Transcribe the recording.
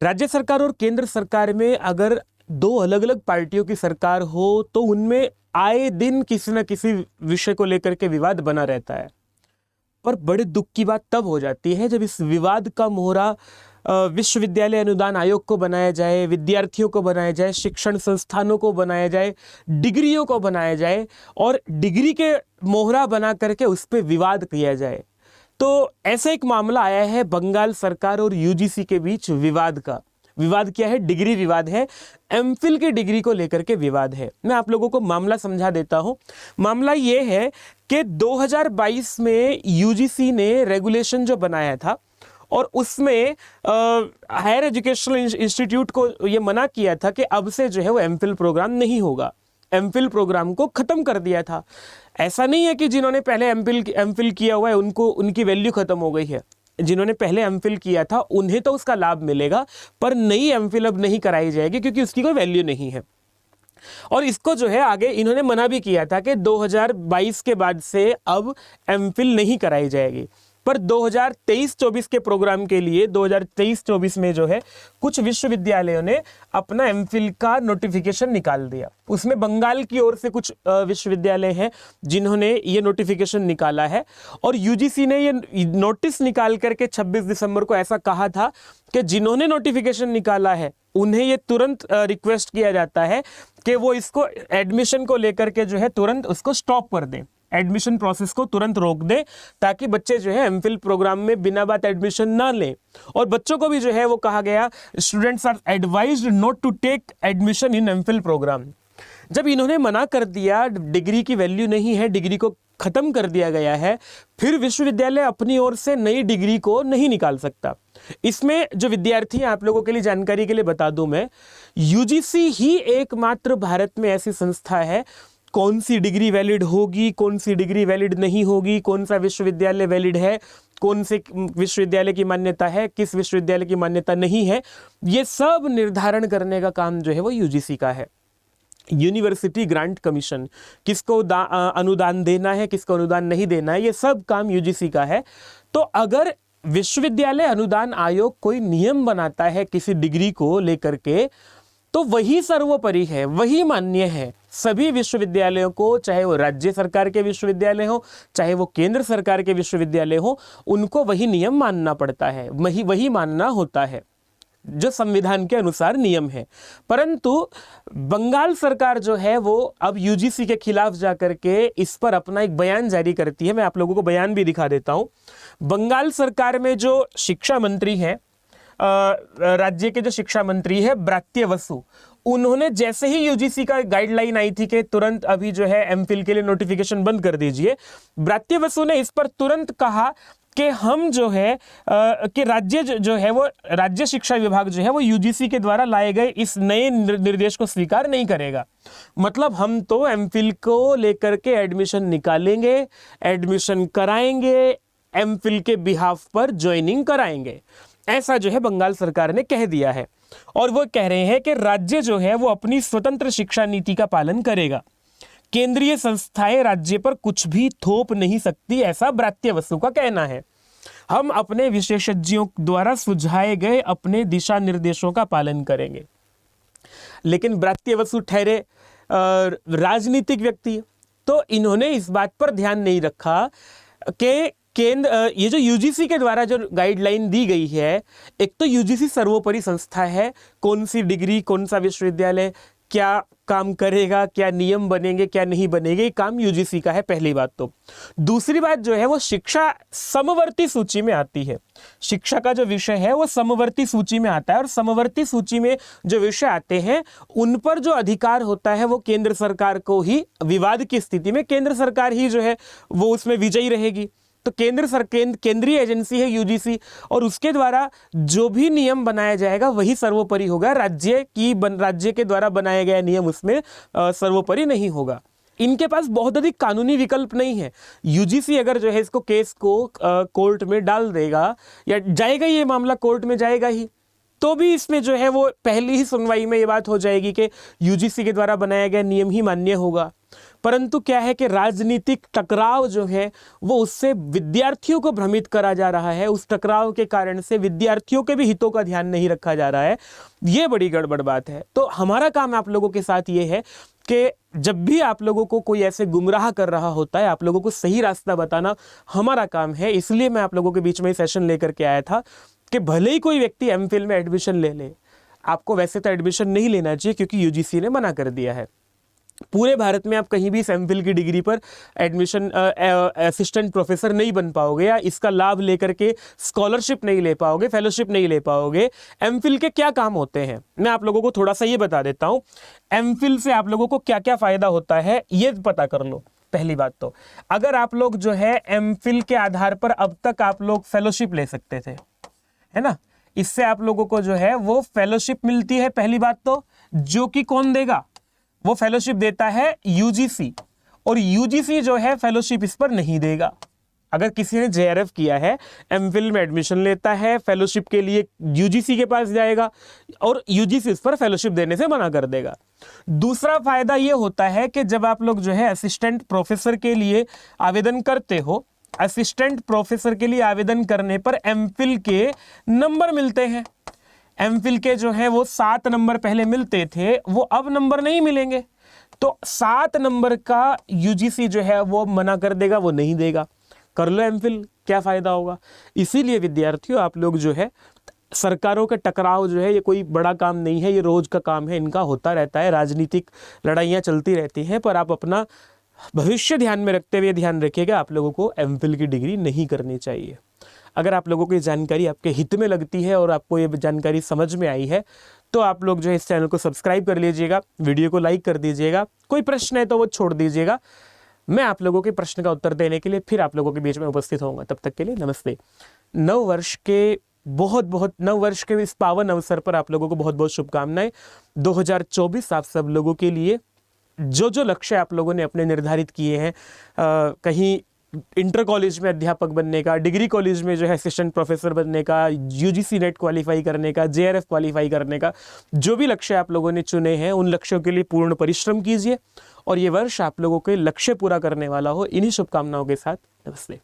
राज्य सरकार और केंद्र सरकार में अगर दो अलग अलग पार्टियों की सरकार हो तो उनमें आए दिन किसी न किसी विषय को लेकर के विवाद बना रहता है। पर बड़े दुख की बात तब हो जाती है जब इस विवाद का मोहरा विश्वविद्यालय अनुदान आयोग को बनाया जाए, विद्यार्थियों को बनाया जाए, शिक्षण संस्थानों को बनाया जाए, डिग्रियों को बनाया जाए और डिग्री के मोहरा बना करके उस पर विवाद किया जाए। तो ऐसा एक मामला आया है बंगाल सरकार और यूजीसी के बीच विवाद का। विवाद क्या है? डिग्री विवाद है। एमफिल की डिग्री को लेकर के विवाद है। मैं आप लोगों को मामला समझा देता हूं। मामला ये है कि 2022 में यूजीसी ने रेगुलेशन जो बनाया था और उसमें हायर एजुकेशनल इंस्टीट्यूट को ये मना किया था कि अब से जो है वो एमफिल प्रोग्राम नहीं होगा। एमफिल प्रोग्राम को खत्म कर दिया था। ऐसा नहीं है कि जिन्होंने पहले एमफिल किया हुआ है उनको उनकी वैल्यू खत्म हो गई है। जिन्होंने पहले एमफिल किया था उन्हें तो उसका लाभ मिलेगा, पर नई एमफिल अब नहीं कराई जाएगी क्योंकि उसकी कोई वैल्यू नहीं है। और इसको जो है आगे इन्होंने मना भी किया था कि 2022 के बाद से अब एमफिल नहीं कराई जाएगी। पर 2023-24 के प्रोग्राम के लिए 2023-24 में जो है कुछ विश्वविद्यालयों ने अपना एमफिल का नोटिफिकेशन निकाल दिया। उसमें बंगाल की ओर से कुछ विश्वविद्यालय हैं जिन्होंने ये नोटिफिकेशन निकाला है और यूजीसी ने ये नोटिस निकाल करके 26 दिसंबर को ऐसा कहा था कि जिन्होंने नोटिफिकेशन निकाला है उन्हें ये तुरंत रिक्वेस्ट किया जाता है कि वो इसको एडमिशन को लेकर के जो है तुरंत उसको स्टॉप कर दें, एडमिशन प्रोसेस को तुरंत रोक दें ताकि बच्चे जो है एमफिल प्रोग्राम में बिना बात एडमिशन ना लें। और बच्चों को भी जो है वो कहा गया students are advised not to take admission in MPhil programme. जब इन्होंने मना कर दिया, डिग्री की वैल्यू नहीं है, डिग्री को खत्म कर दिया गया है, फिर विश्वविद्यालय अपनी ओर से नई डिग्री को नहीं निकाल सकता। इसमें जो विद्यार्थी हैं, आप लोगों के लिए जानकारी के लिए बता दूं मैं, यूजीसी ही एकमात्र भारत में ऐसी संस्था है कौन सी डिग्री वैलिड होगी, कौन सी डिग्री वैलिड नहीं होगी, कौन सा विश्वविद्यालय वैलिड है, कौन से विश्वविद्यालय की मान्यता है, किस विश्वविद्यालय की मान्यता नहीं है, ये सब निर्धारण करने का काम जो है वो यूजीसी का है। यूनिवर्सिटी ग्रांट कमीशन, किसको अनुदान देना है, किसको अनुदान नहीं देना है, ये सब काम यूजीसी का है। तो अगर विश्वविद्यालय अनुदान आयोग कोई नियम बनाता है किसी डिग्री को लेकर के तो वही सर्वोपरि है, वही मान्य है। सभी विश्वविद्यालयों को, चाहे वो राज्य सरकार के विश्वविद्यालय हो, चाहे वो केंद्र सरकार के विश्वविद्यालय हो, उनको वही नियम मानना पड़ता है, वही मानना होता है जो संविधान के अनुसार नियम है। परंतु बंगाल सरकार जो है वो अब यूजीसी के खिलाफ जाकर के इस पर अपना एक बयान जारी करती है। मैं आप लोगों को बयान भी दिखा देता हूं। बंगाल सरकार में जो शिक्षा मंत्री हैं, राज्य के जो शिक्षा मंत्री है ब्रात्य बसु, उन्होंने जैसे ही यूजीसी का गाइडलाइन आई थी कि तुरंत अभी जो है एमफिल के लिए नोटिफिकेशन बंद कर दीजिए, ब्रात्य बसु ने इस पर तुरंत कहा कि हम जो है कि राज्य जो है वो राज्य शिक्षा विभाग जो है वो यूजीसी के द्वारा लाए गए इस नए निर्देश को स्वीकार नहीं करेगा। मतलब हम तो एमफिल को लेकर के एडमिशन निकालेंगे, एडमिशन कराएंगे, एमफिल के बिहाफ पर ज्वाइनिंग कराएंगे, ऐसा जो है बंगाल सरकार ने कह दिया है। और वो कह रहे हैं कि राज्य जो है वो अपनी स्वतंत्र शिक्षा नीति का पालन करेगा, केंद्रीय संस्थाएं राज्य पर कुछ भी थोप नहीं सकती, ऐसा ब्रात्य बसु का कहना है। हम अपने विशेषज्ञों द्वारा सुझाए गए अपने दिशा निर्देशों का पालन करेंगे। लेकिन ब्रात्य बसु ठहरे राजनीतिक व्यक्ति, तो इन्होंने इस बात पर ध्यान नहीं रखा कि ये जो यूजीसी के द्वारा जो गाइडलाइन दी गई है, एक तो यूजीसी सर्वोपरि संस्था है, कौन सी डिग्री, कौन सा विश्वविद्यालय क्या काम करेगा, क्या नियम बनेंगे, क्या नहीं बनेंगे, काम यूजीसी का है, पहली बात। तो दूसरी बात जो है वो शिक्षा समवर्ती सूची में आती है। शिक्षा का जो विषय है वो समवर्ती सूची में आता है और समवर्ती सूची में जो विषय आते हैं उन पर जो अधिकार होता है वो केंद्र सरकार को ही, विवाद की स्थिति में केंद्र सरकार ही जो है वो उसमें विजयी रहेगी। तो केंद्रीय एजेंसी है यूजीसी और उसके द्वारा जो भी नियम बनाया जाएगा वही सर्वोपरि होगा। राज्य के द्वारा बनाया गया नियम उसमें सर्वोपरि नहीं होगा। इनके पास बहुत अधिक कानूनी विकल्प नहीं है। यूजीसी अगर जो है इसको केस को कोर्ट में डाल देगा या जाएगा, ये मामला कोर्ट में जाएगा ही, तो भी इसमें जो है वो पहली ही सुनवाई में ये बात हो जाएगी कि यूजीसी के द्वारा बनाया गया नियम ही मान्य होगा। परंतु क्या है कि राजनीतिक टकराव जो है वो उससे विद्यार्थियों को भ्रमित करा जा रहा है, उस टकराव के कारण से विद्यार्थियों के भी हितों का ध्यान नहीं रखा जा रहा है। ये बड़ी गड़बड़ बात है। तो हमारा काम आप लोगों के साथ ये है कि जब भी आप लोगों को कोई ऐसे गुमराह कर रहा होता है, आप लोगों को सही रास्ता बताना हमारा काम है। इसलिए मैं आप लोगों के बीच में सेशन लेकर के आया था कि भले ही कोई व्यक्ति एमफिल में एडमिशन ले ले, आपको वैसे तो एडमिशन नहीं लेना चाहिए क्योंकि यूजीसी ने मना कर दिया है। पूरे भारत में आप कहीं भी एमफिल की डिग्री पर एडमिशन असिस्टेंट प्रोफेसर नहीं बन पाओगे, या इसका लाभ लेकर के स्कॉलरशिप नहीं ले पाओगे, फेलोशिप नहीं ले पाओगे। एमफिल के क्या काम होते हैं मैं आप लोगों को थोड़ा सा ये बता देता हूं। एमफिल से आप लोगों को क्या क्या फायदा होता है ये पता कर लो। पहली बात तो अगर आप लोग जो है एमफिल के आधार पर अब तक आप लोग फेलोशिप ले सकते थे, है ना, इससे आप लोगों को जो है वो फेलोशिप मिलती है। पहली बात तो जो कि कौन देगा, वो फेलोशिप देता है यूजीसी, और यूजीसी जो है फेलोशिप इस पर नहीं देगा। अगर किसी ने जेआरएफ किया है, एमफिल में एडमिशन लेता है, फेलोशिप के लिए यूजीसी के पास जाएगा और यूजीसी इस पर फेलोशिप देने से मना कर देगा। दूसरा फायदा ये होता है कि जब आप लोग जो है असिस्टेंट प्रोफेसर के लिए आवेदन करते हो, असिस्टेंट प्रोफेसर के लिए आवेदन करने पर एमफिल के नंबर मिलते हैं। एमफिल के जो है वो 7 नंबर पहले मिलते थे, वो अब नंबर नहीं मिलेंगे। तो 7 नंबर का यूजीसी जो है वो मना कर देगा, वो नहीं देगा। कर लो एमफिल, क्या फायदा होगा। इसीलिए विद्यार्थियों आप लोग जो है, सरकारों का टकराव जो है ये कोई बड़ा काम नहीं है, ये रोज का काम है, इनका होता रहता है, राजनीतिक लड़ाइयाँ चलती रहती हैं। पर आप अपना भविष्य ध्यान में रखते हुए ध्यान रखिएगा, आप लोगों को एमफिल की डिग्री नहीं करनी चाहिए। अगर आप लोगों को ये जानकारी आपके हित में लगती है और आपको ये जानकारी समझ में आई है तो आप लोग जो है इस चैनल को सब्सक्राइब कर लीजिएगा, वीडियो को लाइक कर दीजिएगा। कोई प्रश्न है तो वो छोड़ दीजिएगा, मैं आप लोगों के प्रश्न का उत्तर देने के लिए फिर आप लोगों के बीच में उपस्थित होऊंगा। तब तक के लिए नमस्ते। नव वर्ष के इस पावन अवसर पर आप लोगों को बहुत बहुत शुभकामनाएं। 2024 आप सब लोगों के लिए जो लक्ष्य आप लोगों ने अपने निर्धारित किए हैं, कहीं इंटर कॉलेज में अध्यापक बनने का, डिग्री कॉलेज में जो है असिस्टेंट प्रोफेसर बनने का, यूजीसी नेट क्वालिफाई करने का, जेआरएफ क्वालिफाई करने का, जो भी लक्ष्य आप लोगों ने चुने हैं उन लक्ष्यों के लिए पूर्ण परिश्रम कीजिए और ये वर्ष आप लोगों के लक्ष्य पूरा करने वाला हो। इन्हीं शुभकामनाओं के साथ नमस्ते।